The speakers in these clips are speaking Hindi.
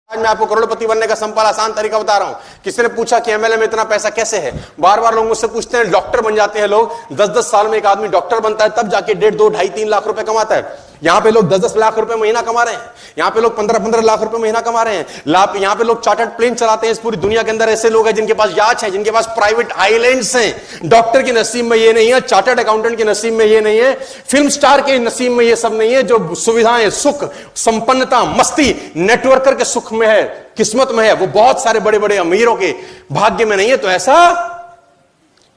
आज मैं आपको करोड़पति बनने का सिंपल आसान तरीका बता रहा हूं। किसी ने पूछा कि एमएलए में इतना पैसा कैसे है? बार बार लोग मुझसे पूछते हैं, डॉक्टर बन जाते हैं लोग, 10-10 साल में एक आदमी डॉक्टर बनता है, तब जाके 1.5, 2, 2.5, 3 लाख रुपए कमाता है। यहां पे लोग 10-10 लाख रुपए महीना कमा रहे हैं, यहां पे लोग 15-15 लाख रुपए महीना कमा रहे हैं। यहां पे लोग चार्टर्ड प्लेन चलाते हैं। इस पूरी दुनिया के अंदर ऐसे लोग हैं जिनके पास याच है, जिनके पास प्राइवेट आइलैंड्स हैं। डॉक्टर के नसीब में ये नहीं है, चार्टर्ड अकाउंटेंट के नसीब में ये नहीं है, फिल्म स्टार के नसीब में ये सब नहीं है। जो सुविधाएं, सुख, संपन्नता, मस्ती नेटवर्कर के सुख में है, किस्मत में है, वो बहुत सारे बड़े बड़े अमीरों के भाग्य में नहीं है। तो ऐसा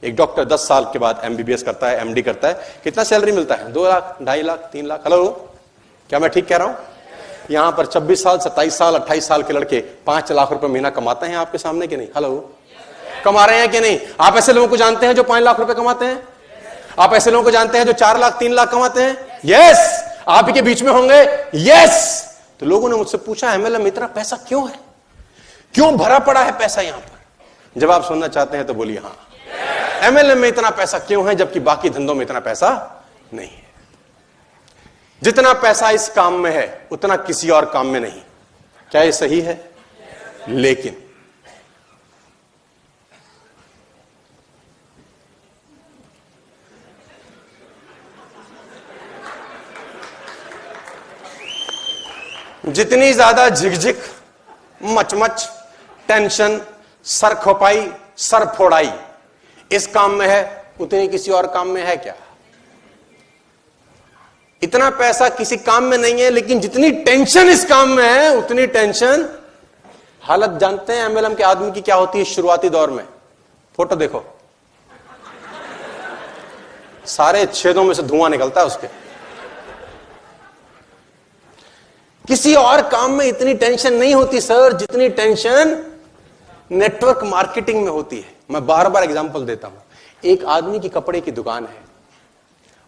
एक डॉक्टर 10 साल के बाद एमबीबीएस करता है, एमडी करता है, कितना सैलरी मिलता है? 2 लाख, 2.5 लाख, 3 लाख। हेलो, क्या मैं ठीक कह रहा हूं? यहां पर 26 साल, 27 साल, 28 साल के लड़के 5 लाख रुपए महीना कमाते हैं आपके सामने कि नहीं? हेलो, कमा रहे हैं कि नहीं? आप ऐसे लोगों को जानते हैं जो 5 लाख रुपए कमाते हैं? आप ऐसे लोगों को जानते हैं जो 4 लाख, 3 लाख कमाते हैं? यस, आप के बीच में होंगे। यस। तो लोगों ने मुझसे पूछा, एमएलए में इतना पैसा क्यों है, क्यों भरा पड़ा है पैसा यहां पर? जवाब सुनना चाहते हैं तो बोलिए हाँ। एमएलए में इतना पैसा क्यों है जबकि बाकी धंधों में इतना पैसा नहीं है? जितना पैसा इस काम में है उतना किसी और काम में नहीं। क्या ये सही है? लेकिन जितनी ज्यादा झिकझिक, मचमच, टेंशन, सर खोपाई, सर फोड़ाई इस काम में है, उतनी किसी और काम में है क्या? इतना पैसा किसी काम में नहीं है, लेकिन जितनी टेंशन इस काम में है उतनी टेंशन। हालत जानते हैं एमएलएम के आदमी की क्या होती है शुरुआती दौर में? फोटो देखो, सारे छेदों में से धुआं निकलता है उसके। किसी और काम में इतनी टेंशन नहीं होती सर, जितनी टेंशन नेटवर्क मार्केटिंग में होती है। मैं बार बार एग्जांपल देता हूं। एक आदमी की कपड़े की दुकान है,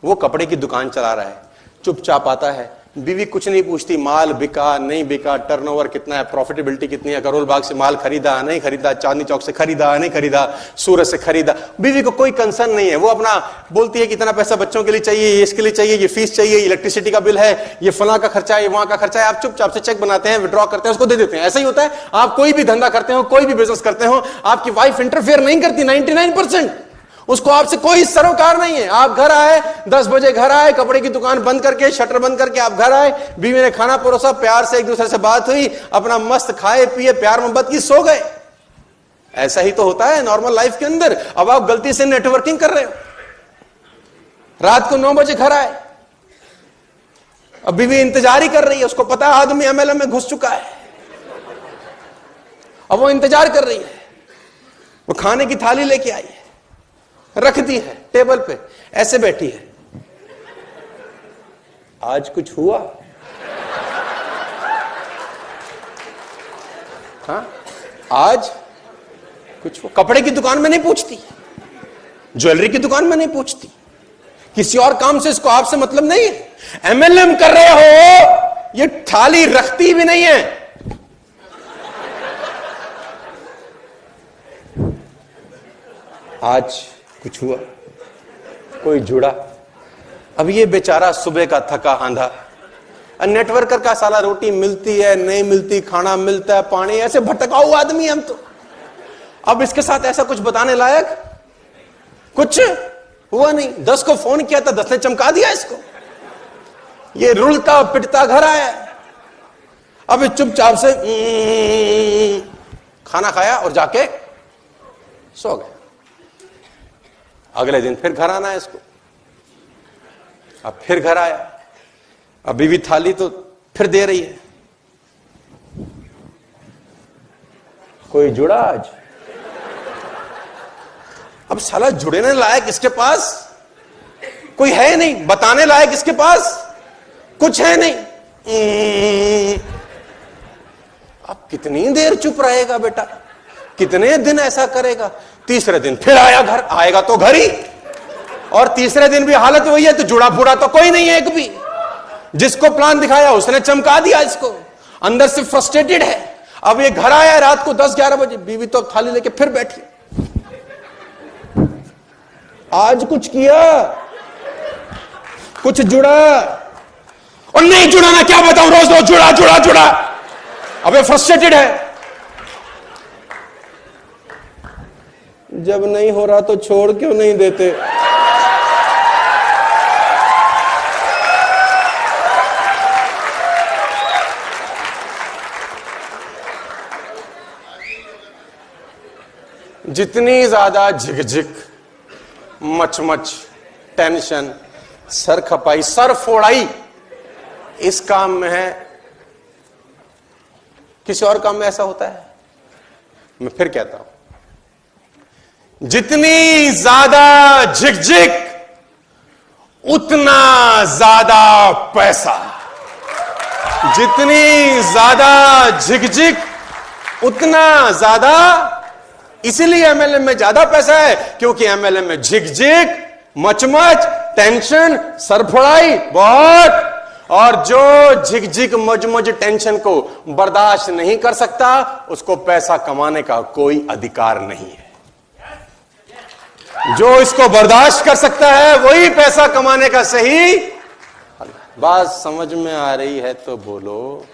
वो कपड़े की दुकान चला रहा है, चुपचाप आता है, बीवी कुछ नहीं पूछती, माल बिका नहीं बिका, टर्नओवर कितना है, प्रॉफिटेबिलिटी कितनी है, करोल बाग से माल खरीदा नहीं खरीदा, चांदनी चौक से खरीदा नहीं खरीदा, सूरत से खरीदा। बीवी को कोई कंसर्न नहीं है। वो अपना बोलती है कि इतना पैसा बच्चों के लिए चाहिए, ये इसके लिए चाहिए, ये फीस चाहिए, इलेक्ट्रिसिटी का बिल है, ये फला का खर्चा है, ये वहां का खर्चा है। आप चुपचाप से चेक बनाते हैं, विड्रॉ करते हैं, उसको दे देते हैं। ऐसा ही होता है। आप कोई भी धंधा करते हो, कोई भी बिजनेस करते हो, आपकी वाइफ इंटरफेयर नहीं करती 99%। उसको आपसे कोई सरोकार नहीं है। आप घर आए, 10 बजे घर आए, कपड़े की दुकान बंद करके, शटर बंद करके आप घर आए, बीवी ने खाना परोसा, प्यार से एक दूसरे से बात हुई, अपना मस्त खाए पिए, प्यार मोहब्बत की, सो गए। ऐसा ही तो होता है नॉर्मल लाइफ के अंदर। अब आप गलती से नेटवर्किंग कर रहे हो, रात को 9 बजे घर आए, अब बीवी इंतजार ही कर रही है, उसको पता है आदमी एमएलएम में घुस चुका है, अब वो इंतजार कर रही है। वो खाने की थाली लेके आई है, रख दी है टेबल पे, ऐसे बैठी है। आज कुछ हुआ? हाँ, आज कुछ हुआ? कपड़े की दुकान में नहीं पूछती, ज्वेलरी की दुकान में नहीं पूछती, किसी और काम से इसको आपसे मतलब नहीं है। एमएलएम कर रहे हो, ये थाली रखती भी नहीं है। आज कुछ हुआ? कोई जुड़ा? अब ये बेचारा सुबह का थका आंधा, नेटवर्कर का साला रोटी मिलती है नहीं मिलती, खाना मिलता है, पानी, ऐसे भटका हुआ आदमी हम तो। अब इसके साथ ऐसा कुछ बताने लायक कुछ हुआ नहीं। 10 को फोन किया था, 10 ने चमका दिया इसको। ये रुलता पिटता घर आया, अब चुपचाप से खाना खाया और जाके सो गए। अगले दिन फिर घर आना है इसको, अब फिर घर आया, अब बीवी थाली तो फिर दे रही है। कोई जुड़ा आज? अब साला जुड़ने लायक इसके पास कोई है नहीं, बताने लायक इसके पास कुछ है नहीं। अब कितनी देर चुप रहेगा बेटा, कितने दिन ऐसा करेगा? तीसरे दिन फिर आया घर, आएगा तो घर ही, और तीसरे दिन भी हालत वही है। तो जुड़ा फूड़ा तो कोई नहीं है एक भी। जिसको प्लान दिखाया उसने चमका दिया इसको, अंदर से फ्रस्ट्रेटेड है। अब ये घर आया रात को 10-11 बजे, बीवी तो थाली लेके फिर बैठी। आज कुछ किया? कुछ जुड़ा? और नहीं जुड़ा ना क्या बताऊं, रोज रोज जुड़ा जुड़ा जुड़ा। अब ये फ्रस्ट्रेटेड है, जब नहीं हो रहा तो छोड़ क्यों नहीं देते। जितनी ज्यादा झिकझिक, मचमच, टेंशन, सर खपाई, सर फोड़ाई इस काम में है, किसी और काम में ऐसा होता है? मैं फिर कहता हूं, जितनी ज्यादा झिकझिक उतना ज्यादा पैसा, जितनी ज्यादा झिकझिक उतना ज्यादा, इसीलिए एमएलएम में ज्यादा पैसा है, क्योंकि एमएलएम में झिकझिक, मचमच, टेंशन, सरफड़ाई बहुत, और जो झिकझिक मचमच टेंशन को बर्दाश्त नहीं कर सकता उसको पैसा कमाने का कोई अधिकार नहीं है। जो इसको बर्दाश्त कर सकता है वही पैसा कमाने का सही। बात समझ में आ रही है तो बोलो।